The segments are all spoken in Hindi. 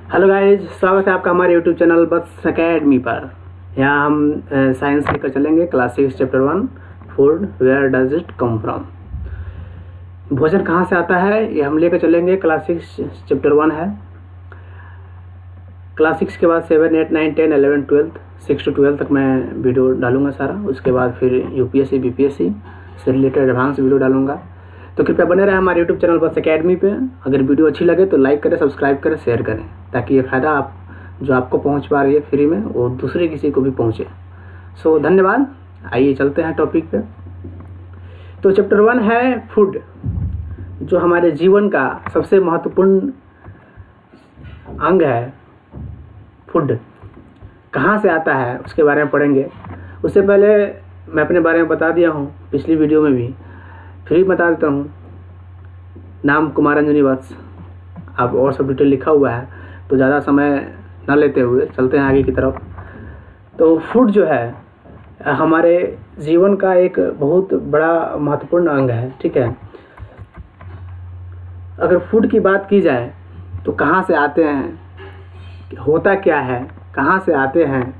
हेलो गाइज, स्वागत है आपका हमारे यूट्यूब चैनल बस अकेडमी पर। यहाँ हम साइंस लेकर चलेंगे। Class 6 chapter 1 food, where does it come from. भोजन कहाँ से आता है ये हम लेकर चलेंगे। क्लास 6 चैप्टर 1 है। क्लास 6 के बाद 7, 8, 9, 10, 11, 12 6 to 12 तक मैं वीडियो डालूंगा सारा। उसके बाद फिर यूपीएससी बीपीएससी से रिलेटेड एडवांस वीडियो डालूंगा। तो कृपया बने रहे हमारे यूट्यूब चैनल बस अकेडमी पे। अगर वीडियो अच्छी लगे तो लाइक करें, सब्सक्राइब करें, शेयर करें, ताकि ये फ़ायदा आप जो आपको पहुंच पा रही है फ्री में वो दूसरे किसी को भी पहुंचे। सो धन्यवाद। आइए चलते हैं टॉपिक पे। तो चैप्टर 1 है फूड, जो हमारे जीवन का सबसे महत्वपूर्ण अंग है। फूड कहाँ से आता है उसके बारे में पढ़ेंगे। उससे पहले मैं अपने बारे में बता दिया हूँ पिछली वीडियो में भी, फिर बता देता हूँ। नाम कुमार अंजनी वत्स, अब और सब डिटेल लिखा हुआ है, तो ज़्यादा समय न लेते हुए चलते हैं आगे की तरफ। तो फूड जो है हमारे जीवन का एक बहुत बड़ा महत्वपूर्ण अंग है, ठीक है। अगर फूड की बात की जाए तो कहाँ से आते हैं, होता क्या है, कहाँ से आते हैं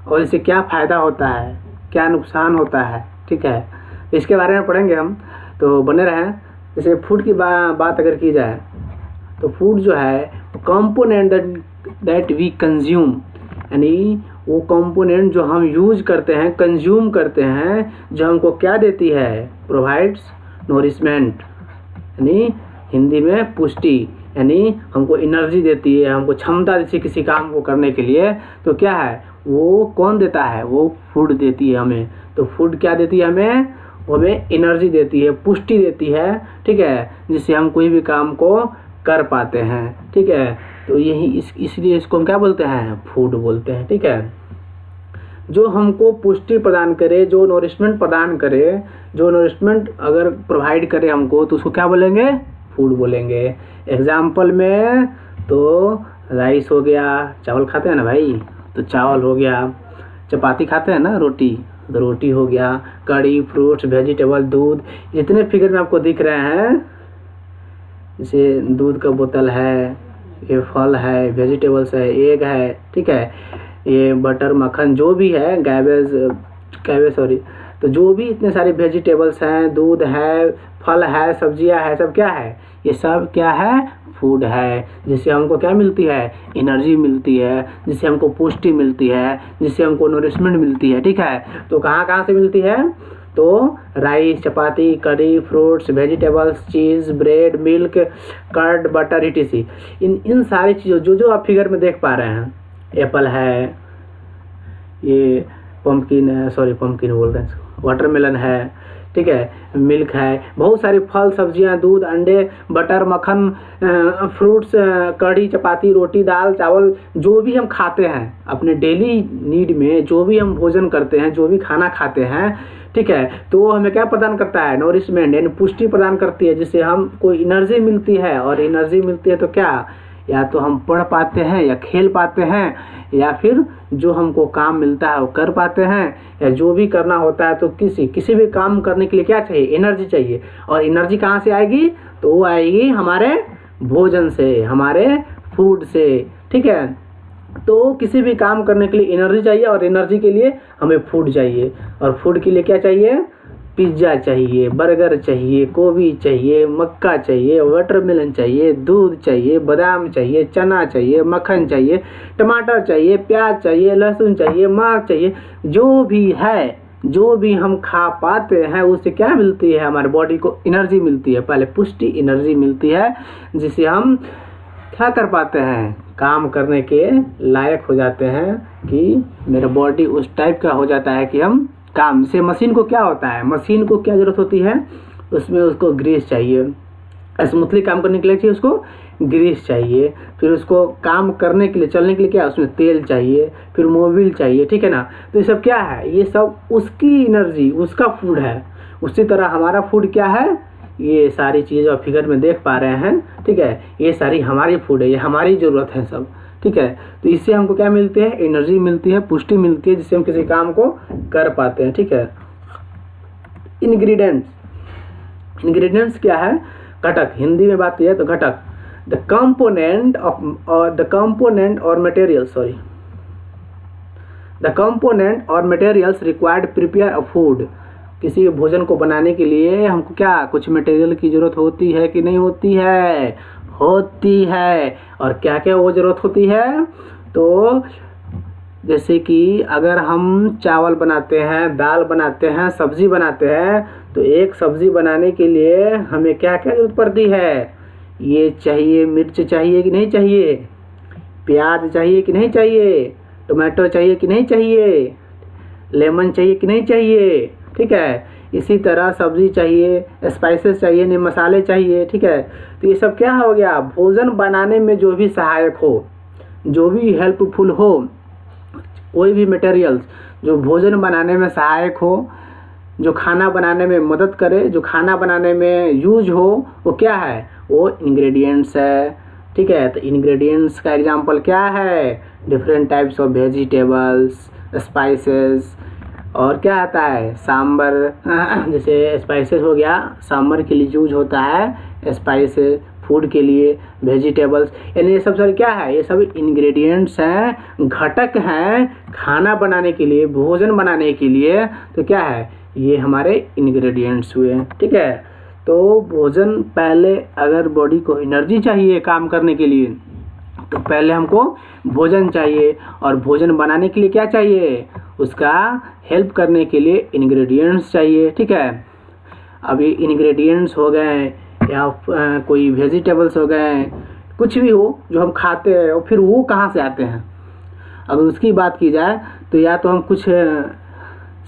और इससे क्या फ़ायदा होता है, क्या नुकसान होता है, ठीक है। इसके बारे में पढ़ेंगे हम, तो बने रहें। जैसे फूड की बात अगर की जाए तो फूड जो है कंपोनेंट दैट वी कंज्यूम, यानी वो कंपोनेंट जो हम यूज करते हैं, कंज्यूम करते हैं, जो हमको क्या देती है, प्रोवाइड्स नोरिशमेंट, यानी हिंदी में पुष्टि, यानी हमको एनर्जी देती है, हमको क्षमता देती है किसी काम को करने के लिए। तो क्या है, वो कौन देता है, वो फूड देती है हमें। तो फूड क्या देती है हमें, वो हमें एनर्जी देती है, पुष्टि देती है, ठीक है, जिससे हम कोई भी काम को कर पाते हैं, ठीक है। तो यही इसलिए इसको हम क्या बोलते हैं, फूड बोलते हैं, ठीक है। जो हमको पुष्टि प्रदान करे, जो नोरिशमेंट प्रदान करे, जो नोरिशमेंट अगर प्रोवाइड करे हमको, तो उसको क्या बोलेंगे, फूड बोलेंगे। एग्जाम्पल में तो राइस हो गया, चावल खाते हैं ना भाई, तो चावल हो गया। चपाती खाते हैं ना, रोटी, तो रोटी हो गया। कड़ी, फ्रूट्स, वेजिटेबल, दूध, जितने फिगर में आपको दिख रहे हैं, जैसे दूध का बोतल है, ये फल है, वेजिटेबल्स है, एग है, ठीक है, ये बटर, मक्खन, जो भी है, कैबेज सॉरी, तो जो भी इतने सारे वेजिटेबल्स हैं, दूध है, फल है, सब्जियां है, सब क्या है, ये सब क्या है, फूड है। जिससे हमको क्या मिलती है, एनर्जी मिलती है, जिससे हमको पुष्टि मिलती है, जिससे हमको नरिशमेंट मिलती है, ठीक है। तो कहाँ कहाँ से मिलती है, तो rice, chapati, curry, fruits, vegetables, cheese, bread, milk, curd, butter, etc। इन सारी चीज़ों जो आप फिगर में देख पा रहे हैं, एप्पल है, ये पम्पकिन है, सॉरी पम्पकिन बोल रहे हैं इसको, वाटरमेलन है, ठीक है, मिल्क है, बहुत सारी फल, सब्जियां, दूध, अंडे, बटर, मक्खन, फ्रूट्स, कढ़ी, चपाती, रोटी, दाल, चावल, जो भी हम खाते हैं अपने डेली नीड में, जो भी हम भोजन करते हैं, जो भी खाना खाते हैं, ठीक है, तो वो हमें क्या प्रदान करता है, नोरिशमेंट, यानी पुष्टि प्रदान करती है, जिससे हमको एनर्जी मिलती है। और एनर्जी मिलती है तो क्या, या तो हम पढ़ पाते हैं, या खेल पाते हैं, या फिर जो हमको काम मिलता है वो कर पाते हैं, या जो भी करना होता है। तो किसी भी काम करने के लिए क्या चाहिए, एनर्जी चाहिए। और एनर्जी कहाँ से आएगी, तो वो आएगी हमारे भोजन से, हमारे फूड से, ठीक है। तो किसी भी काम करने के लिए एनर्जी चाहिए, और एनर्जी के लिए हमें फूड चाहिए। और फूड के लिए क्या चाहिए, पिज्ज़ा चाहिए, बर्गर चाहिए, गोभी चाहिए, मक्का चाहिए, वाटरमेलन चाहिए, दूध चाहिए, बादाम चाहिए, चना चाहिए, मक्खन चाहिए, टमाटर चाहिए, प्याज चाहिए, लहसुन चाहिए, मांस चाहिए, जो भी है, जो भी हम खा पाते हैं, उससे क्या मिलती है, हमारे बॉडी को एनर्जी मिलती है। पहले पुष्टि एनर्जी मिलती है, जिससे हम क्या कर पाते हैं, काम करने के लायक हो जाते हैं, कि मेरा बॉडी उस टाइप का हो जाता है कि हम काम से। मशीन को क्या होता है, मशीन को क्या ज़रूरत होती है, उसमें उसको ग्रीस चाहिए, स्मूथली काम करने के लिए चाहिए उसको ग्रीस चाहिए। फिर उसको काम करने के लिए, चलने के लिए क्या, उसमें तेल चाहिए, फिर मोबिल चाहिए, ठीक है ना। तो ये सब क्या है, ये सब उसकी एनर्जी, उसका फूड है। उसी तरह हमारा फूड क्या है, ये सारी चीज़ें आप फिगर में देख पा रहे हैं, ठीक है, ये सारी हमारी फूड है, ये हमारी ज़रूरत है सब, ठीक है। तो इससे हमको क्या मिलती है, एनर्जी मिलती है, पुष्टि मिलती है, जिससे हम किसी काम को कर पाते हैं, ठीक है। इंग्रेडिएंट्स क्या है, घटक, हिंदी में बात की जाए तो घटक। द कंपोनेंट और materials required prepare a food. किसी भोजन को बनाने के लिए हमको क्या कुछ मटेरियल की ज़रूरत होती है कि नहीं होती है? होती है। और क्या क्या वो ज़रूरत होती है? तो जैसे कि अगर हम चावल बनाते हैं, दाल बनाते हैं, सब्ज़ी बनाते हैं, तो एक सब्ज़ी बनाने के लिए हमें क्या क्या ज़रूरत पड़ती है? ये चाहिए, मिर्च चाहिए कि नहीं चाहिए? प्याज चाहिए कि नहीं चाहिए? टमाटो चाहिए कि नहीं चाहिए? लेमन चाहिए कि नहीं चाहिए? ठीक है। इसी तरह सब्ज़ी चाहिए, स्पाइसेस चाहिए, नहीं मसाले चाहिए। ठीक है। तो ये सब क्या हो गया? भोजन बनाने में जो भी सहायक हो, जो भी हेल्पफुल हो, कोई भी मटेरियल्स जो भोजन बनाने में सहायक हो, जो खाना बनाने में मदद करे, जो खाना बनाने में यूज हो, वो क्या है? वो इंग्रेडिएंट्स है। ठीक है। तो इंग्रेडिएंट्स का एग्जांपल क्या है? Different types of vegetables, spices, और क्या आता है? सांबर। जैसे स्पाइसेस हो गया, सांबर के लिए यूज होता है स्पाइसेस, फूड के लिए वेजिटेबल्स, यानी ये सब सर क्या है? ये सब इंग्रेडिएंट्स हैं, घटक हैं खाना बनाने के लिए, भोजन बनाने के लिए। तो क्या है? ये हमारे इंग्रेडिएंट्स हुए। ठीक है। तो भोजन पहले, अगर बॉडी को एनर्जी चाहिए काम करने के लिए, तो पहले हमको भोजन चाहिए, और भोजन बनाने के लिए क्या चाहिए? उसका हेल्प करने के लिए इंग्रेडिएंट्स चाहिए। ठीक है। अब ये इंग्रेडिएंट्स हो गए या कोई वेजिटेबल्स हो गए, कुछ भी हो जो हम खाते हैं, और फिर वो कहाँ से आते हैं? अगर उसकी बात की जाए तो या तो हम कुछ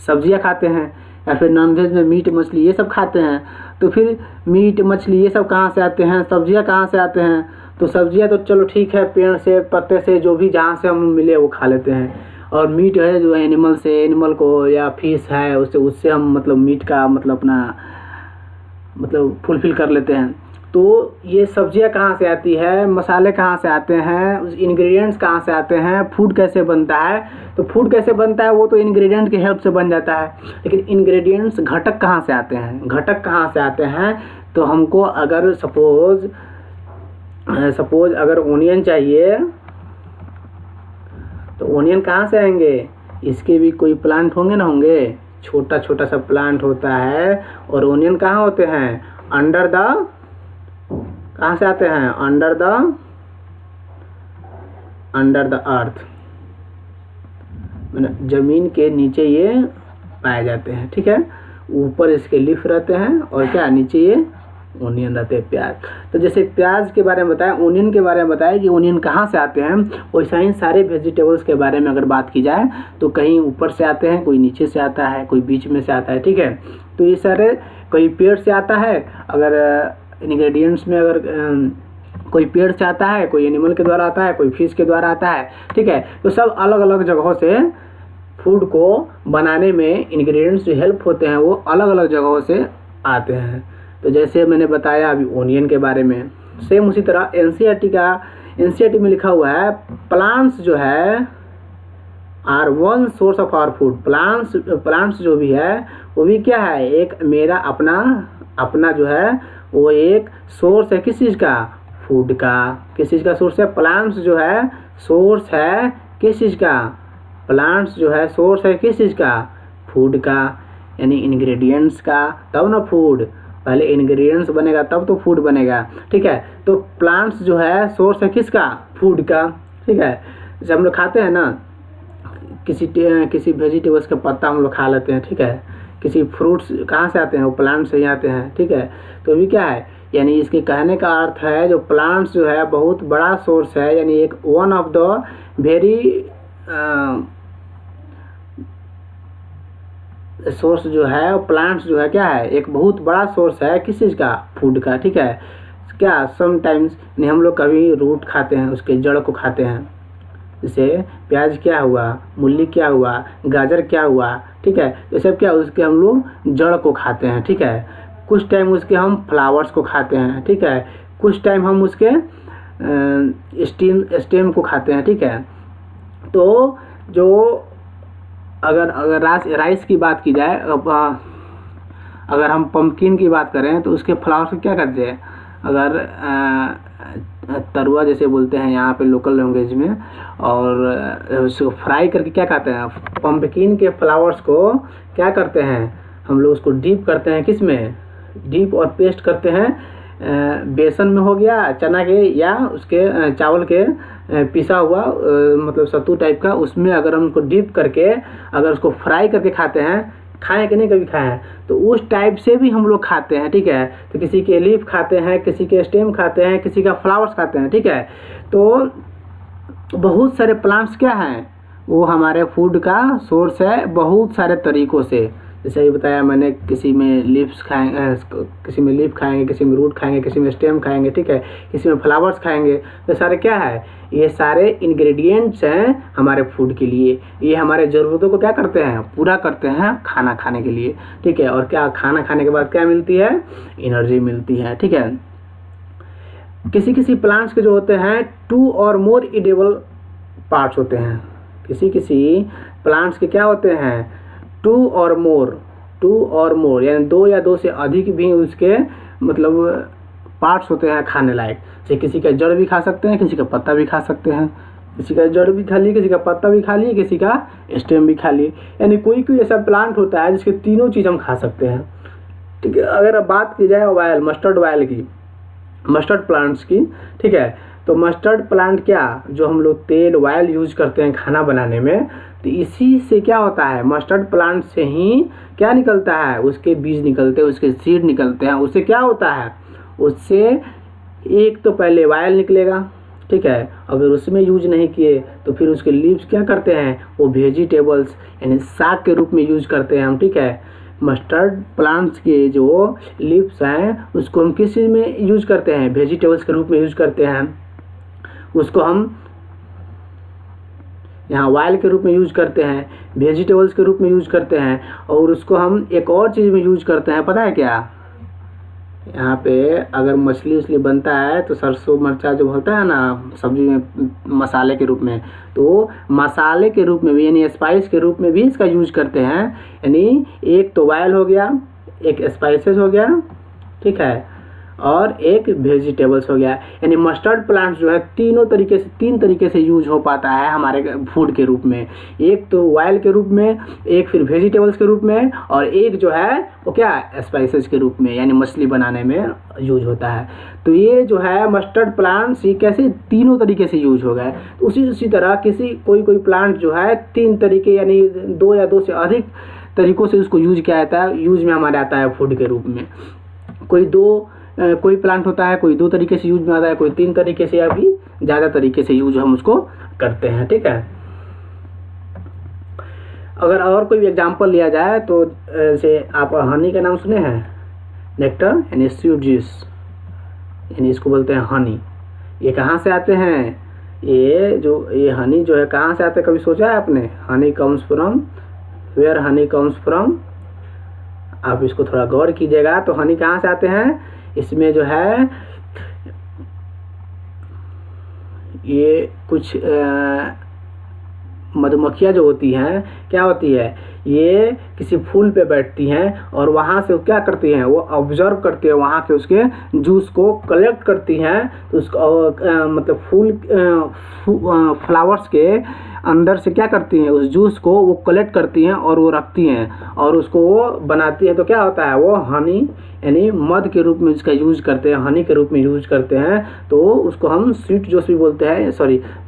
सब्जियां खाते हैं, या फिर नॉनवेज में मीट मछली ये सब खाते हैं। तो फिर मीट मछली ये सब कहाँ से आते हैं? सब्जियां कहाँ से आते हैं? तो सब्जियां तो चलो ठीक है, पेड़ से, पत्ते से, जो भी जहाँ से हम मिले वो खा लेते हैं। और मीट है जो एनिमल से, एनिमल को, या फिश है उससे हम मतलब मीट का मतलब अपना मतलब फुलफिल कर लेते हैं। तो ये सब्जियां कहाँ से आती है? मसाले कहाँ से आते हैं? उस इंग्रेडिएंट्स कहाँ से आते हैं? फूड कैसे बनता है? तो फूड कैसे बनता है वो तो इंग्रेडिएंट की हेल्प से बन जाता है, लेकिन इंग्रेडिएंट्स घटक कहाँ से आते हैं? घटक कहाँ से आते हैं? तो हमको अगर सपोज अगर ओनियन चाहिए, तो ओनियन कहाँ से आएंगे? इसके भी कोई प्लांट होंगे ना, होंगे, छोटा छोटा सा प्लांट होता है। और ओनियन कहाँ होते हैं? अंडर द, कहाँ से आते हैं? अंडर द अर्थ, मतलब जमीन के नीचे ये पाए जाते हैं। ठीक है। ऊपर इसके लीफ रहते हैं, और क्या नीचे ये ओनियन रहते हैं, प्याज। तो जैसे प्याज के बारे में बताया, ओनियन के बारे में बताया कि ओनियन कहाँ से आते हैं, वैसा ही सारे वेजिटेबल्स के बारे में अगर बात की जाए तो कहीं ऊपर से आते हैं, कोई नीचे से आता है, कोई बीच में से आता है। ठीक है। तो ये सारे कोई पेड़ से आता है, अगर इंग्रेडिएंट्स में अगर कोई पेड़ से आता है, कोई एनिमल के द्वारा आता है, कोई फिश के द्वारा आता है। ठीक है। तो सब अलग अलग जगहों से फूड को बनाने में इंग्रेडिएंट्स जो हेल्प होते हैं वो अलग अलग जगहों से आते हैं। तो जैसे मैंने बताया अभी ओनियन के बारे में, सेम उसी तरह एनसीईआरटी में लिखा हुआ है, प्लांट्स जो है are one source of our food. Plants जो भी है वो भी क्या है? एक मेरा अपना जो है वो एक सोर्स है, किस चीज़ का? फूड का। किस चीज़ का सोर्स है? प्लांट्स जो है सोर्स है किस चीज़ का? प्लांट्स जो है सोर्स है किस चीज़ का? फूड का, यानी इंग्रेडिएंट्स का, तब ना फूड। पहले इंग्रेडिएंट्स बनेगा तब तो फूड बनेगा। ठीक है। तो प्लांट्स जो है सोर्स है किसका? फूड का। ठीक है। जब हम लोग खाते हैं ना, किसी वेजिटेबल्स का पत्ता हम लोग खा लेते हैं। ठीक है। किसी फ्रूट्स कहाँ से आते हैं? वो प्लांट से ही आते हैं। ठीक है। तो अभी क्या है, यानी इसके कहने का अर्थ है जो प्लांट्स जो है बहुत बड़ा सोर्स है, यानी एक one of the very source जो है, प्लांट्स जो है क्या है? एक बहुत बड़ा सोर्स है किस चीज़ का? फूड का। ठीक है। क्या समटाइम्स नहीं, हम लोग कभी रूट खाते हैं, उसके जड़ को खाते हैं। जैसे प्याज क्या हुआ, मूली क्या हुआ, गाजर क्या हुआ। ठीक है। ये सब क्या, उसके हम लोग जड़ को खाते हैं। ठीक है। कुछ टाइम उसके हम फ्लावर्स को खाते हैं। ठीक है। कुछ टाइम हम उसके स्टेम को खाते हैं। ठीक है। तो जो अगर राइस की बात की जाए, अगर हम पम्पकिन की बात करें तो उसके फ्लावर्स को क्या करते हैं? अगर तरुआ जैसे बोलते हैं यहाँ पे लोकल लैंग्वेज में। और उसको फ्राई करके क्या खाते हैं, पम्पकिन के फ्लावर्स को क्या करते हैं हम लोग, उसको डीप करते हैं, किस में, डीप और पेस्ट करते हैं बेसन में हो गया, चना के या उसके चावल के पिसा हुआ मतलब सत्तू टाइप का, उसमें अगर हम उसको डीप करके अगर उसको फ्राई करके खाते हैं, खाएं कि नहीं कभी खाए हैं, तो उस टाइप से भी हम लोग खाते हैं, ठीक है। तो किसी के लीफ खाते हैं, किसी के स्टेम खाते हैं, किसी का फ्लावर्स खाते हैं, ठीक है। तो बहुत सारे प्लांट्स क्या हैं, वो हमारे फूड का सोर्स है बहुत सारे तरीक़ों से। जैसे अभी बताया मैंने, किसी में लीव्स खाएंगे, किसी में लीफ खाएंगे, किसी में रूट खाएंगे, किसी में स्टेम खाएंगे, ठीक है, किसी में फ्लावर्स खाएंगे। तो सारे क्या है, ये सारे इंग्रेडिएंट्स हैं हमारे फूड के लिए। ये हमारे ज़रूरतों को क्या करते हैं, पूरा करते हैं खाना खाने के लिए, ठीक है। और क्या खाना खाने के बाद क्या मिलती है, एनर्जी मिलती है, ठीक है। किसी किसी प्लांट्स के जो होते हैं 2 और मोर एडिबल पार्ट्स होते हैं। किसी किसी प्लांट्स के क्या होते हैं 2 और मोर यानी 2 या 2 से अधिक भी उसके मतलब पार्ट्स होते हैं खाने लायक। जैसे किसी का जड़ भी खा सकते हैं, किसी का पत्ता भी खा सकते हैं, किसी का जड़ भी खा लिए, किसी का पत्ता भी खा लिए, किसी का स्टेम भी खा लिए। यानी कोई कोई ऐसा प्लांट होता है जिसके तीनों चीज़ हम खा सकते हैं, ठीक है। अगर अब बात की जाए ऑयल, मस्टर्ड ऑयल की, मस्टर्ड प्लांट्स की, ठीक है। तो मस्टर्ड प्लांट क्या, जो हम लोग तेल ऑयल यूज करते हैं खाना बनाने में, तो इसी से क्या होता है, मस्टर्ड प्लांट से ही क्या निकलता है, उसके बीज निकलते हैं, उसके सीड निकलते हैं। उससे क्या होता है, उससे एक तो पहले ऑयल निकलेगा, ठीक है। अगर उसमें यूज नहीं किए तो फिर उसके लीव्स क्या करते हैं, वो वेजिटेबल्स यानी साग के रूप में यूज करते हैं हम, ठीक है। मस्टर्ड प्लांट्स के जो लीव्स हैं उसको हम किस चीज़ में यूज करते हैं, वेजिटेबल्स के रूप में यूज करते हैं। उसको हम यहाँ ऑयल के रूप में यूज करते हैं, वेजिटेबल्स के रूप में यूज करते हैं, और उसको हम एक और चीज़ में यूज करते हैं, पता है क्या। यहाँ पे अगर मछली उछली बनता है तो सरसों मिर्चा जो होता है ना सब्जी में मसाले के रूप में, तो मसाले के रूप में भी यानी स्पाइस के रूप में भी इसका यूज करते हैं। यानी एक तो ऑयल हो गया, एक स्पाइसेस हो गया, ठीक है, और एक वेजिटेबल्स हो गया। यानी मस्टर्ड प्लांट्स जो है तीन तरीके से यूज हो पाता है हमारे फूड के रूप में। एक तो ऑयल के रूप में, एक फिर वेजिटेबल्स के रूप में, और एक जो है वो क्या स्पाइसेस के रूप में यानी मछली बनाने में यूज होता है। तो ये जो है मस्टर्ड प्लांट्स ये कैसे तीनों तरीके से यूज हो गए। तो उसी तरह कोई प्लांट जो है 3 तरीके यानी 2 या 2 से अधिक तरीक़ों से उसको यूज किया जाता है, यूज में हमारे आता है फूड के रूप में। कोई प्लांट होता है, कोई 2 तरीके से यूज में आता है, कोई 3 तरीके से या भी ज़्यादा तरीके से यूज हम उसको करते हैं, ठीक है। अगर और कोई एग्जांपल लिया जाए तो जैसे आप हनी का नाम सुने हैं, नेक्टर यानी स्वीट जूस, यानी इसको बोलते हैं हनी। ये कहाँ से आते हैं, ये हनी जो है कहाँ से आते हैं, कभी सोचा है आपने। Honey comes from, where honey comes from, आप इसको थोड़ा गौर कीजिएगा। तो हनी कहाँ से आते हैं, इसमें जो है ये कुछ मधुमक्खियाँ जो होती हैं क्या होती है, ये किसी फूल पे बैठती हैं और वहाँ से क्या करती हैं, वो ऑब्जर्व करती है, वहाँ के उसके जूस को कलेक्ट करती हैं। तो उसको मतलब फ्लावर्स के अंदर से क्या करती हैं, उस जूस को वो कलेक्ट करती हैं और वो रखती हैं और उसको वो बनाती है। तो क्या होता है, वो हनी यानी मध के रूप में इसका यूज करते हैं, हनी के रूप में यूज करते हैं। तो उसको हम स्वीट जूस भी बोलते हैं,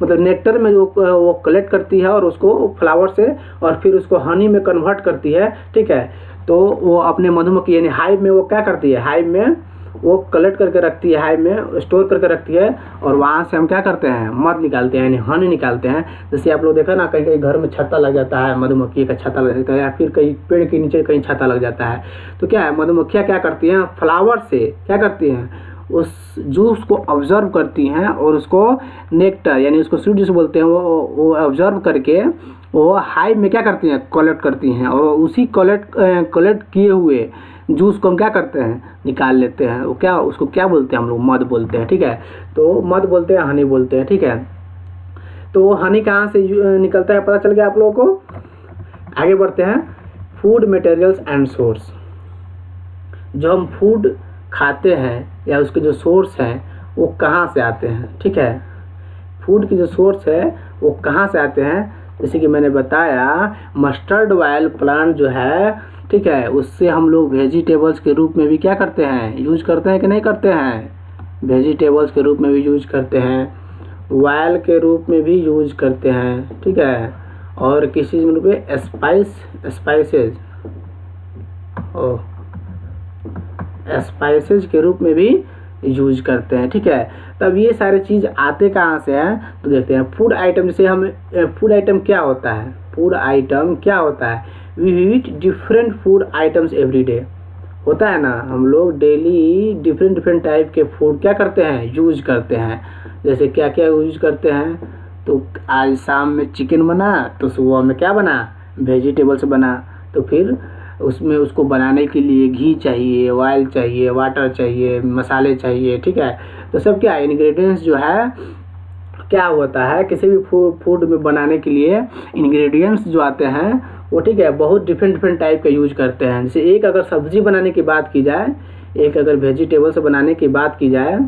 मतलब नेक्टर में जो वो कलेक्ट करती है और उसको फ्लावर से और फिर उसको हनी में कन्वर्ट करती है, ठीक है। तो वो अपने मधुमक्खी यानी हाइव में वो क्या करती है, हाइव में वो कलेक्ट करके रखती है, हाइव में स्टोर करके रखती है और वहाँ से हम क्या करते हैं, मध निकालते हैं यानी हनी निकालते हैं। जैसे आप लोग देखा ना, कहीं कहीं घर में छत्ता लग जाता है, मधुमक्खी का छत्ता लग जाता है, या फिर कहीं पेड़ के नीचे कहीं छत्ता लग जाता है। तो क्या है, मधुमक्खियाँ क्या करती हैं, फ्लावर से क्या करती हैं, उस जूस को ऑब्जर्व करती हैं और उसको नेक्टर यानी उसको स्वीट जूस बोलते हैं, वो ऑब्जर्व करके वो हाइव में क्या करती हैं, कलेक्ट करती हैं और उसी कलेक्ट किए हुए जूस को हम क्या करते हैं, निकाल लेते हैं। वो क्या, उसको क्या बोलते हैं हम लोग, मध बोलते हैं, ठीक है। तो मध बोलते हैं, हनी बोलते हैं, ठीक है। तो हनी कहाँ से निकलता है पता चल गया आप लोगों को। आगे बढ़ते हैं, फूड मटेरियल्स एंड सोर्स। जो हम फूड खाते हैं या उसके जो सोर्स हैं वो कहाँ से आते हैं, ठीक है। फूड की जो सोर्स है वो कहाँ से आते हैं, जैसे कि मैंने बताया मस्टर्ड ऑयल प्लांट जो है, ठीक है, उससे हम लोग वेजिटेबल्स के रूप में भी क्या करते हैं, यूज करते हैं कि नहीं करते हैं, वेजिटेबल्स के रूप में भी यूज करते हैं, ऑयल के रूप में भी यूज करते हैं, ठीक है, और किसी चीज़ में स्पाइसेज के रूप में भी यूज करते हैं, ठीक है। तब ये सारे चीज़ आते कहाँ से हैं, तो देखते हैं फूड आइटम। जैसे हम फूड आइटम क्या होता है, फूड आइटम क्या होता है, we eat different food items every day, होता है ना, हम लोग डेली डिफरेंट टाइप के फूड क्या करते हैं, यूज करते हैं। जैसे क्या क्या यूज करते हैं, तो आज शाम में चिकन बना तो सुबह में क्या बना, वेजिटेबल्स बना, तो फिर उसमें उसको बनाने के लिए घी चाहिए, ऑयल चाहिए, वाटर चाहिए, मसाले चाहिए, ठीक है। तो सब क्या इंग्रेडिएंट्स जो है क्या होता है, किसी भी फूड में बनाने के लिए इंग्रेडिएंट्स जो आते हैं वो, ठीक है, बहुत डिफरेंट टाइप का यूज करते हैं। जैसे एक अगर सब्जी बनाने की बात की जाए, एक अगर वेजिटेबल्स बनाने की बात की जाए,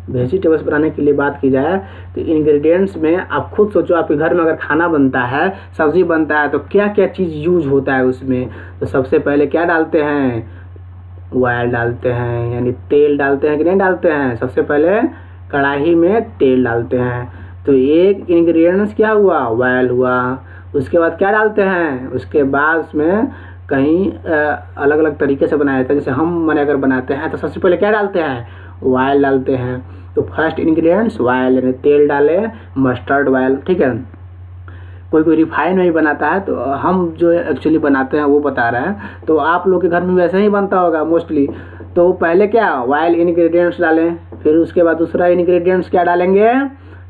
वेजिटेबल्स बनाने के लिए बात की जाए तो इंग्रेडिएंट्स में आप खुद सोचो, आपके घर में अगर खाना बनता है, सब्जी बनता है, तो क्या क्या चीज़ यूज होता है उसमें। तो सबसे पहले क्या डालते हैं, ऑयल डालते हैं, यानी तेल डालते हैं कि नहीं डालते हैं। सबसे पहले कढ़ाई में तेल डालते हैं, तो एक इंग्रेडिएंट्स क्या हुआ, ऑयल हुआ। उसके बाद क्या डालते हैं, उसके बाद उसमें कहीं अलग अलग तरीके से बनाया जाता है। जैसे हम मैंने अगर बनाते हैं तो सबसे पहले क्या डालते हैं, ऑयल डालते हैं। तो फर्स्ट इंग्रेडिएंट्स ऑयल, यानी तेल डाले, मस्टर्ड ऑयल, ठीक है। कोई रिफाइन में भी बनाता है, तो हम जो एक्चुअली बनाते हैं वो बता रहे हैं, तो आप लोग के घर में वैसे ही बनता होगा मोस्टली। तो पहले क्या ऑयल इंग्रेडिएंट्स डालें, फिर उसके बाद दूसरा इंग्रेडिएंट्स क्या डालेंगे,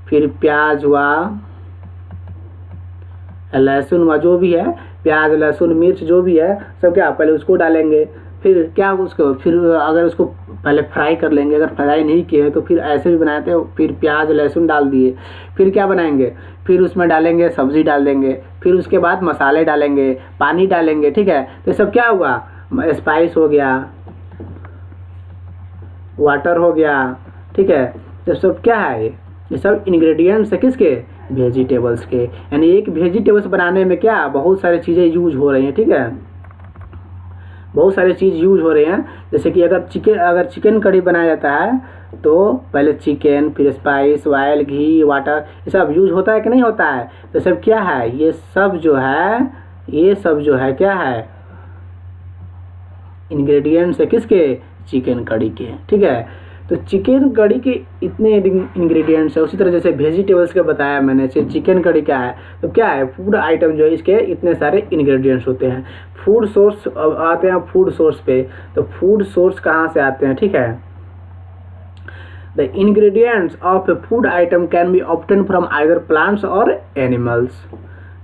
फिर प्याज हुआ, लहसुन हुआ, जो भी है प्याज लहसुन मिर्च जो भी है सब क्या पहले उसको डालेंगे। फिर क्या उसको, फिर अगर उसको पहले फ्राई कर लेंगे, अगर फ्राई नहीं किए तो फिर ऐसे भी बनाते हो, फिर प्याज लहसुन डाल दिए, फिर क्या बनाएंगे, फिर उसमें डालेंगे सब्जी डाल देंगे, फिर उसके बाद मसाले डालेंगे, पानी डालेंगे, ठीक है। तो सब क्या हुआ, स्पाइस हो गया, वाटर हो गया, ठीक है। तो सब क्या है, ये सब इंग्रेडिएंट्स है किसके, वेजिटेबल्स के। यानी एक वेजिटेबल्स बनाने में क्या बहुत सारी चीज़ें यूज हो रही हैं, ठीक है, बहुत सारी चीज़ यूज हो रही हैं। जैसे कि अगर चिकन कढ़ी बनाया जाता है तो पहले चिकन, फिर स्पाइस, ऑयल, घी, वाटर, ये सब यूज होता है कि नहीं होता है। तो सब क्या है, ये सब जो है क्या है, इंग्रेडिएंट्स है किसके, चिकन कढ़ी के, ठीक है। तो चिकन कढ़ी के इतने इंग्रेडिएंट्स है। उसी तरह जैसे वेजिटेबल्स का बताया मैंने, से चिकन कढ़ी क्या है, तो क्या है फूड आइटम जो है इसके इतने सारे इंग्रेडिएंट्स होते हैं। फूड सोर्स, अब आते हैं फूड सोर्स पे। तो फूड सोर्स कहाँ से आते हैं, ठीक है। The ingredients of A food item can be obtain from either plants और एनिमल्स।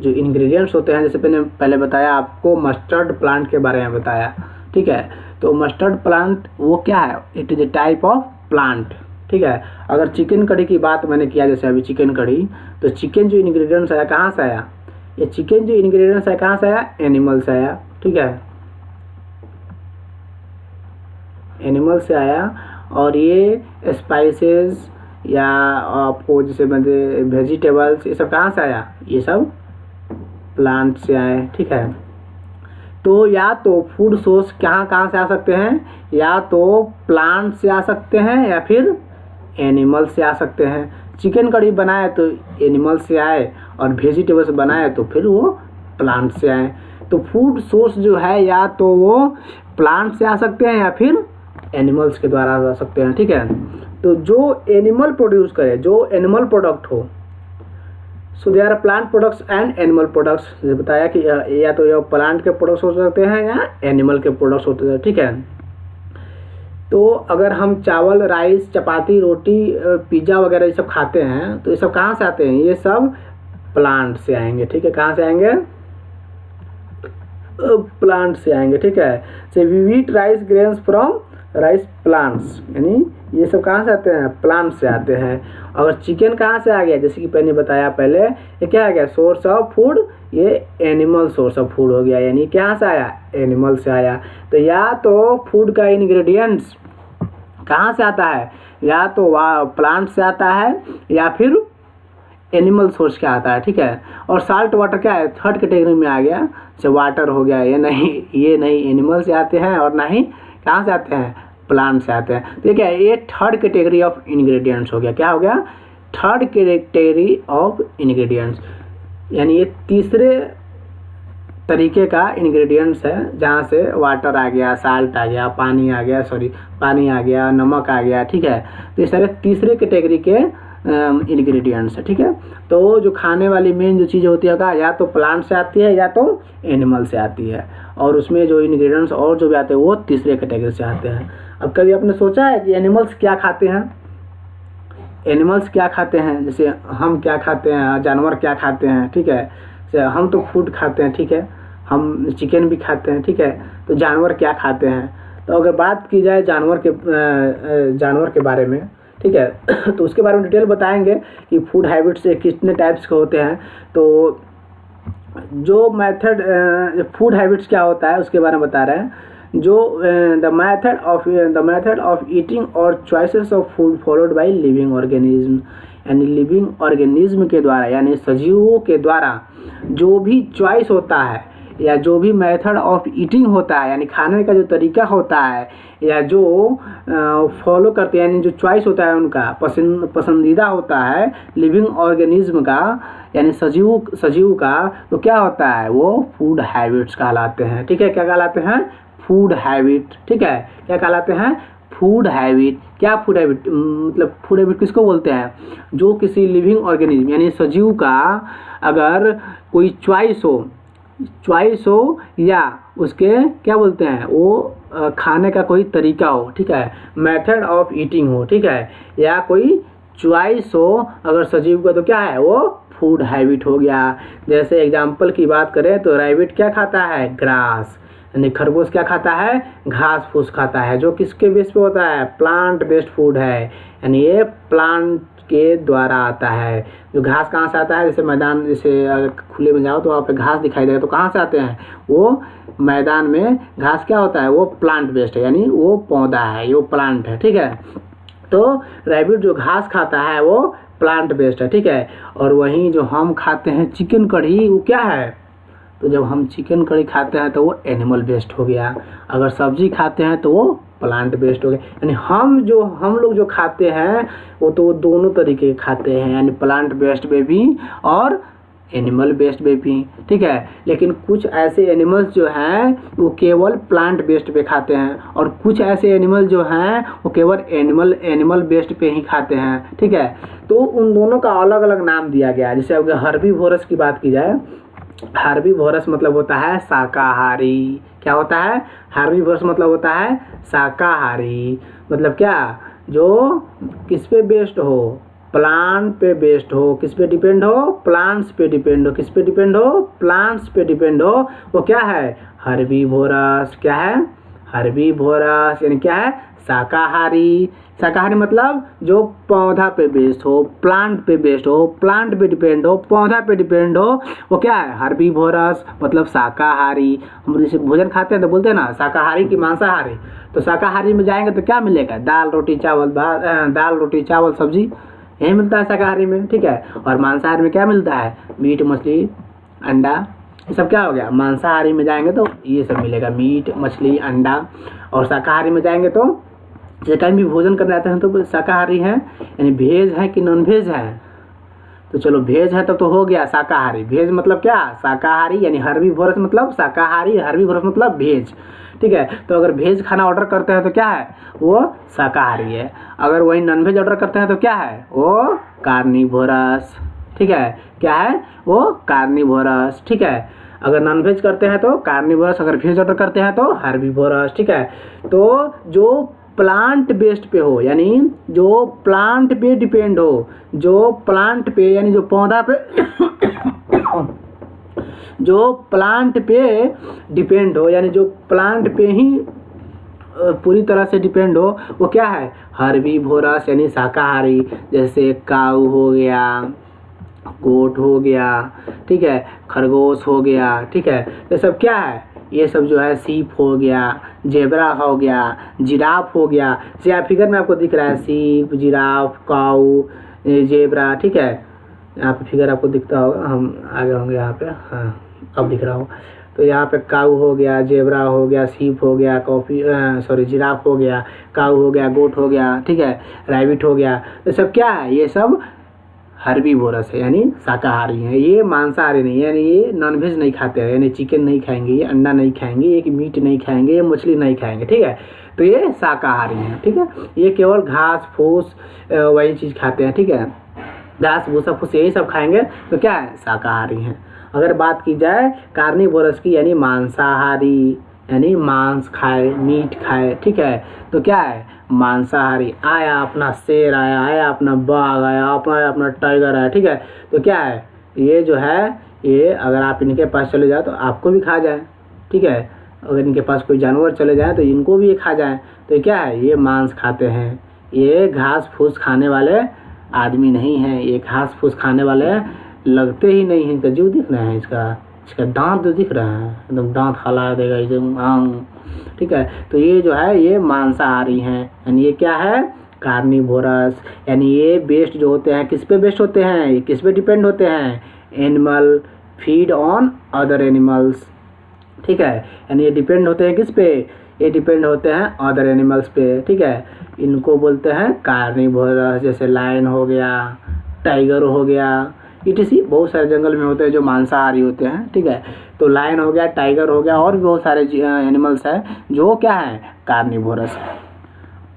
जो इंग्रेडिएंट्स होते हैं, जैसे पहले बताया आपको मस्टर्ड प्लांट के बारे में बताया, ठीक है। तो मस्टर्ड प्लांट वो क्या है, it is a type of plant, ठीक है। अगर चिकन कढ़ी की बात मैंने किया, जैसे अभी चिकन कढ़ी, तो चिकन जो इंग्रेडिएंट्स आया कहाँ से आया, ये चिकन जो इंग्रेडिएंट्स आया कहाँ से आया, एनिमल से आया, ठीक है, एनिमल से आया। और ये स्पाइसेस या आपको जैसे वेजिटेबल्स, ये सब कहाँ से आया, ये सब प्लांट से आए, ठीक है। तो या तो फूड सोर्स कहाँ से आ सकते हैं, या तो प्लांट से आ सकते हैं या फिर एनिमल से आ सकते हैं। चिकन कढ़ी बनाए तो एनिमल से आए, और वेजिटेबल्स बनाए तो फिर वो प्लांट से आए। तो फूड सोर्स जो है या तो वो प्लांट से आ सकते हैं या फिर एनिमल्स के द्वारा आ सकते हैं, ठीक है। तो जो एनिमल प्रोड्यूस करे, जो एनिमल प्रोडक्ट हो, so they are plant products and animal products. जैसे बताया कि या तो ये प्लांट के प्रोडक्ट्स हो सकते हैं या एनिमल के प्रोडक्ट्स होते हैं, ठीक है। तो अगर हम चावल, राइस, चपाती, रोटी, पिज़्ज़ा वगैरह ये सब खाते हैं, तो ये सब कहाँ से आते हैं, ये सब प्लांट से आएंगे, ठीक है। कहाँ से आएंगे, प्लांट से आएंगे, ठीक है। So we eat rice grains from rice plants, यानी ये सब कहाँ से आते हैं, प्लांट से आते हैं। और चिकन कहाँ से आ गया, जैसे कि मैंने बताया पहले, ये क्या आ गया, सोर्स ऑफ फूड, ये एनिमल सोर्स ऑफ फूड हो गया, यानी कहाँ से आया, एनिमल से आया। तो या तो फूड का इंग्रेडिएंट्स कहाँ से आता है, या तो वह प्लांट से आता है या फिर एनिमल सोर्स क्या आता है, ठीक है। और साल्ट वाटर क्या है, थर्ड कैटेगरी में आ गया, जैसे वाटर हो गया, ये नहीं एनिमल से आते हैं और ना ही कहाँ से आते हैं, प्लांट से आते हैं। तो ये क्या है, ये थर्ड कैटेगरी ऑफ इंग्रेडिएंट्स हो गया, क्या हो गया, थर्ड कैटेगरी ऑफ इंग्रेडिएंट्स, यानी ये तीसरे तरीके का इंग्रेडिएंट्स है, जहाँ से वाटर आ गया, साल्ट आ गया, पानी आ गया, नमक आ गया, ठीक है। तो ये सारे तीसरे कैटेगरी के इंग्रेडिएंट्स है, ठीक है। तो जो खाने वाली मेन जो चीज़ होती है या तो प्लांट से आती है या तो एनिमल से आती है, और उसमें जो इंग्रेडिएंट्स और जो भी आते हैं वो तीसरे कैटेगरी से आते हैं। अब कभी आपने सोचा है कि एनिमल्स क्या खाते हैं, एनिमल्स क्या खाते हैं, जैसे हम क्या खाते हैं, जानवर क्या खाते हैं, ठीक है। जैसे हम तो फूड खाते हैं, ठीक है, हम चिकन भी खाते हैं, ठीक है। तो जानवर क्या खाते हैं, तो अगर बात की जाए जानवर के बारे में, ठीक है, तो उसके बारे में डिटेल बताएंगे कि फूड हैबिट्स कितने टाइप्स के होते हैं। तो जो मेथड फूड हैबिट्स क्या होता है उसके बारे में बता रहे हैं। जो द मेथड ऑफ ईटिंग और choices of food followed by living organism, यानी लिविंग ऑर्गेनिज्म के द्वारा, यानी सजीवों के द्वारा जो भी चॉइस होता है या जो भी मेथड ऑफ ईटिंग होता है, यानी खाने का जो तरीका होता है या जो फॉलो करते हैं, यानी जो चॉइस होता है उनका पसंदीदा होता है लिविंग ऑर्गेनिज्म का, यानी सजीव का, तो क्या होता है, वो फूड हैबिट्स कहलाते हैं, ठीक है। क्या कहलाते हैं, फूड हैबिट, ठीक है। क्या कहलाते हैं, फूड हैबिट। क्या फूड हैबिट मतलब, फूड हैबिट किसको बोलते हैं, जो किसी लिविंग ऑर्गेनिज्म यानी सजीव का अगर कोई चॉइस हो या उसके क्या बोलते हैं, वो खाने का कोई तरीका हो, ठीक है, मेथड ऑफ ईटिंग हो, ठीक है, या कोई चॉइस हो अगर सजीव का, तो क्या है, वो फूड हैबिट हो गया। जैसे एग्जांपल की बात करें तो रैबिट क्या खाता है, ग्रास, यानी खरगोश क्या खाता है, घास फूस खाता है, जो किसके बेस पे होता है, प्लांट बेस्ड फूड है, यानी ये प्लांट के द्वारा आता है। जो घास कहाँ से आता है, जैसे मैदान, जैसे अगर खुले में जाओ तो वहाँ पे घास दिखाई देगा, तो कहाँ से आते हैं, वो मैदान में घास क्या होता है, वो प्लांट बेस्ड है, यानी वो पौधा है, वो प्लांट है, ठीक है। तो रैबिट जो घास खाता है वो प्लांट बेस्ड है, ठीक है। और वहीं जो हम खाते हैं चिकन कढ़ी, वो क्या है, तो जब हम चिकन कढ़ी खाते हैं तो वो एनिमल बेस्ड हो गया, अगर सब्जी खाते हैं तो वो प्लांट बेस्ड हो गया। यानी हम लोग जो खाते हैं वो तो दोनों तरीके के खाते हैं, यानी प्लांट बेस्ड में भी और एनिमल बेस्ड में भी, ठीक है। लेकिन कुछ ऐसे एनिमल्स जो हैं वो केवल प्लांट बेस्ड पे खाते हैं, और कुछ ऐसे एनिमल जो हैं वो केवल एनिमल बेस्ड पे ही खाते हैं, ठीक है। तो उन दोनों का अलग अलग नाम दिया गया है। जैसे अगर हर्बीवोरस की बात की जाए, हर्बीवोरस मतलब होता है शाकाहारी। क्या होता है, हर्बीवोरस मतलब होता है शाकाहारी। मतलब क्या, जो किस पे बेस्ड हो, प्लांट पे बेस्ड हो, किस पे डिपेंड हो, प्लांट्स पे डिपेंड हो, किस पे डिपेंड हो, प्लांट्स पे डिपेंड हो, वो क्या है, हर्बीवोरस। क्या है, हर्बीवोरस, यानी क्या है, शाकाहारी। शाकाहारी मतलब जो पौधा पे बेस्ड हो, प्लांट पे बेस्ड हो, प्लांट पे डिपेंड हो, पौधा पे डिपेंड हो, वो क्या है, हर्बीवोरस मतलब शाकाहारी। हम जैसे भोजन खाते हैं तो बोलते हैं ना शाकाहारी की मांसाहारी, तो शाकाहारी में जाएंगे तो क्या मिलेगा, दाल रोटी चावल सब्जी, यही मिलता है शाकाहारी में, ठीक है। और मांसाहारी में क्या मिलता है, मीट मछली अंडा, ये सब क्या हो गया, मांसाहारी में जाएंगे तो ये सब मिलेगा, मीट मछली अंडा। और शाकाहारी में जाएंगे तो जैसे कहीं भी भोजन करने आते हैं तो शाकाहारी हैं, यानी वेज है कि नॉन वेज है, तो चलो वेज है तब तो हो गया शाकाहारी। वेज मतलब क्या, शाकाहारी, यानी हर्बीवोरस मतलब शाकाहारी, हर्बीवोरस मतलब वेज, ठीक है। तो अगर वेज खाना ऑर्डर करते हैं तो क्या है, वो शाकाहारी है। अगर वही नॉन वेज ऑर्डर करते हैं तो क्या है, वो कार्निवोरस, ठीक है। क्या है, वो कार्निवोरस, ठीक है। अगर नॉन वेज करते हैं तो कार्निवोरस, अगर वेज ऑर्डर करते हैं तो हर्बीवोरस, ठीक है। तो जो प्लांट बेस्ड पे हो, यानी जो प्लांट पे डिपेंड हो, जो प्लांट पे यानी जो पौधा पे जो प्लांट पे डिपेंड हो, यानी जो प्लांट पे ही पूरी तरह से डिपेंड हो, वो क्या है, हर्बीवोरस यानी शाकाहारी। जैसे काऊ हो गया, गोट हो गया, ठीक है, खरगोश हो गया, ठीक है, ये सब क्या है, ये सब जो है सीप हो गया, जेबरा हो गया, जिराफ हो गया। जैसे फिगर में आपको दिख रहा है सीप, जिराफ, काऊ, जेबरा, ठीक है, यहाँ पे फिगर आपको दिखता होगा, हम आगे होंगे यहाँ पे, हाँ अब दिख रहा हो। तो यहाँ पे काऊ हो गया, जेबरा हो गया, सीप हो गया, जिराफ हो गया, काऊ हो गया, गोट हो गया, ठीक है, रैबिट हो गया। तो सब क्या है, ये सब हर्बीवोरस है यानी शाकाहारी है। ये मांसाहारी नहीं है, यानी ये नॉनवेज नहीं खाते हैं, यानी चिकन नहीं खाएंगे, ये अंडा नहीं खाएंगे, ये मीट नहीं खाएंगे, ये मछली नहीं खाएंगे, ठीक है। तो ये शाकाहारी हैं, ठीक है। ये केवल घास फूस वही चीज़ खाते हैं, ठीक है, घास भूसा फूस यही सब खाएंगे, तो क्या है, शाकाहारी हैं। अगर बात की जाए कार्निवोरस की, यानी मांसाहारी, यानी मांस खाए, मीट खाए, ठीक है, तो क्या है, मांसाहारी। आया अपना शेर आया, आया अपना बाघ आया, अपना टाइगर आया, ठीक है, तो क्या है, ये जो है, ये अगर आप इनके पास चले जाओ तो आपको भी खा जाए, ठीक है। अगर इनके पास कोई जानवर चले जाए तो इनको भी ये खा जाए। तो क्या है, ये मांस खाते हैं, ये घास फूस खाने वाले आदमी नहीं हैं, ये घास फूस खाने वाले लगते ही नहीं हैं। इनका जीव दिख रहा है, इसका दांत जो दिख रहा है, एकदम दांत हला देगा एकदम, ठीक है। तो ये जो है, ये मांसाहारी हैं, यानी ये क्या है, कार्निवोरस। यानी ये बेस्ड जो होते हैं, किस पे बेस्ड होते हैं, ये किस पे डिपेंड होते हैं, animal, feed on other animals, ठीक है। यानी ये डिपेंड होते हैं किस पे, ये डिपेंड होते हैं अदर एनिमल्स पे, ठीक है। इनको बोलते हैं कार्निवोरस। जैसे लायन हो गया, टाइगर हो गया, इसी बहुत सारे जंगल में होते हैं जो मांसाहारी होते हैं, ठीक है। तो लायन हो गया, टाइगर हो गया, और भी बहुत सारे एनिमल्स हैं जो क्या है, कार्निवोरस है।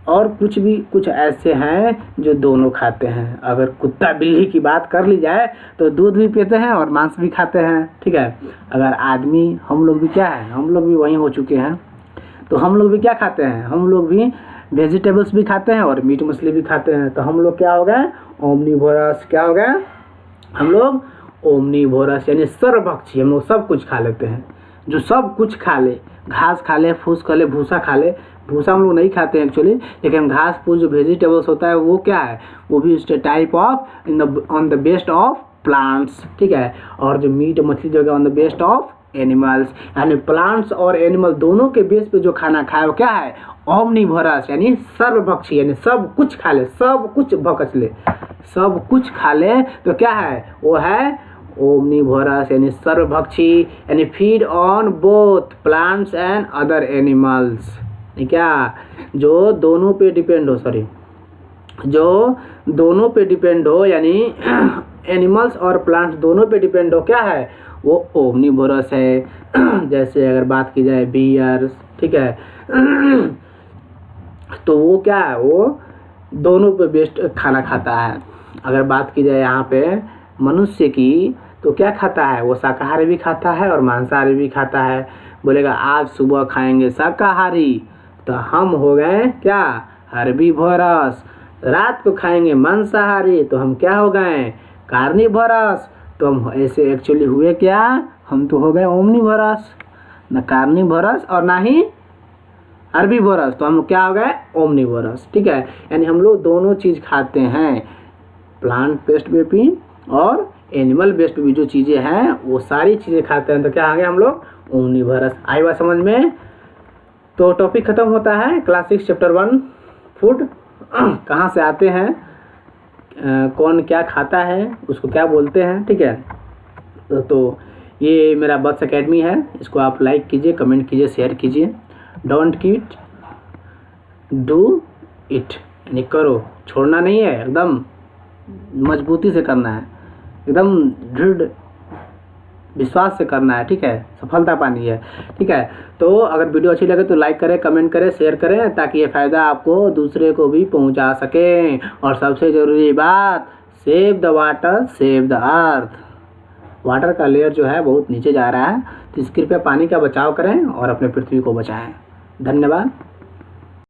और कुछ ऐसे हैं जो दोनों खाते हैं। अगर कुत्ता बिल्ली की बात कर ली जाए तो दूध भी पीते हैं और मांस भी खाते हैं, ठीक है। अगर आदमी, हम लोग भी क्या है, हम लोग भी वहीं हो चुके हैं, तो हम लोग भी क्या खाते हैं, हम लोग भी वेजिटेबल्स भी खाते हैं और मीट मछली भी खाते हैं। तो हम लोग क्या हो गए, ओमनीवोरस। क्या हो गए, हम लोग ओमनीवोरस, यानी सर्वभक्षी। हम लोग सब कुछ खा लेते हैं, जो सब कुछ खा ले, घास खा ले, फूस खा ले, भूसा खा ले। भूसा हम लोग नहीं खाते हैं एक्चुअली, लेकिन घास फूस जो वेजिटेबल्स होता है वो क्या है, वो भी type of on the based of plants, ठीक है। और जो मीट मछली जो है on the based of animals, यानी प्लांट्स और एनिमल दोनों के बेस पे जो खाना खाए वो क्या है, ओमनीवोरस, यानी सर्वभक्षी, यानी सब कुछ खा ले, सब कुछ भक्ष ले, सब कुछ खा ले, तो क्या है, वो है ओमनीवोरस, यानी सर्वभक्षी, यानी feed on both plants and other animals. क्या, जो दोनों पे डिपेंड हो, जो दोनों पे डिपेंड हो, यानी एनिमल्स और प्लांट्स दोनों पे डिपेंड हो, क्या है, वो ओमनीवोरस है। जैसे अगर बात की जाए बियर, ठीक है, तो वो क्या है, वो दोनों पे बेस्ट खाना खाता है। अगर बात की जाए यहाँ पे मनुष्य की, तो क्या खाता है, वो शाकाहारी भी खाता है और मांसाहारी भी खाता है। बोलेगा आज सुबह खाएंगे शाकाहारी, तो हम हो गए क्या, हर्बीवोरस। रात को खाएंगे मांसाहारी, तो हम क्या हो गए, कार्निवोरस। तो हम ऐसे एक्चुअली हुए क्या, हम तो हो गए ओमनीवोरस, न कार्निवोरस और ना ही हर्बीवोरस। तो हम क्या हो गए, ओमनीवोरस, ठीक है। यानी हम लोग दोनों चीज़ खाते हैं, प्लांट बेस्ड पे भी और एनिमल बेस्ड पे भी जो चीज़ें हैं वो सारी चीज़ें खाते हैं। तो क्या आ गए हम लोग, ओमनीवोरस। आई बात समझ में। तो टॉपिक ख़त्म होता है क्लास 6 चैप्टर 1 फूड। कहाँ से आते हैं, कौन क्या खाता है, उसको क्या बोलते हैं, ठीक है। तो ये मेरा बत्स एकेडमी है, इसको आप लाइक कीजिए, कमेंट कीजिए, शेयर कीजिए। डोंट क्विट, डू इट, यानी करो, छोड़ना नहीं है, एकदम मजबूती से करना है, एकदम दृढ़ विश्वास से करना है, ठीक है, सफलता पानी है, ठीक है। तो अगर वीडियो अच्छी लगे तो लाइक करें, कमेंट करें, शेयर करें, ताकि ये फ़ायदा आपको दूसरे को भी पहुंचा सकें। और सबसे ज़रूरी बात, save the water save the earth. Water का लेयर जो है बहुत नीचे जा रहा है, तो इस कृपया पानी का बचाव करें और अपने पृथ्वी को बचाएं। धन्यवाद।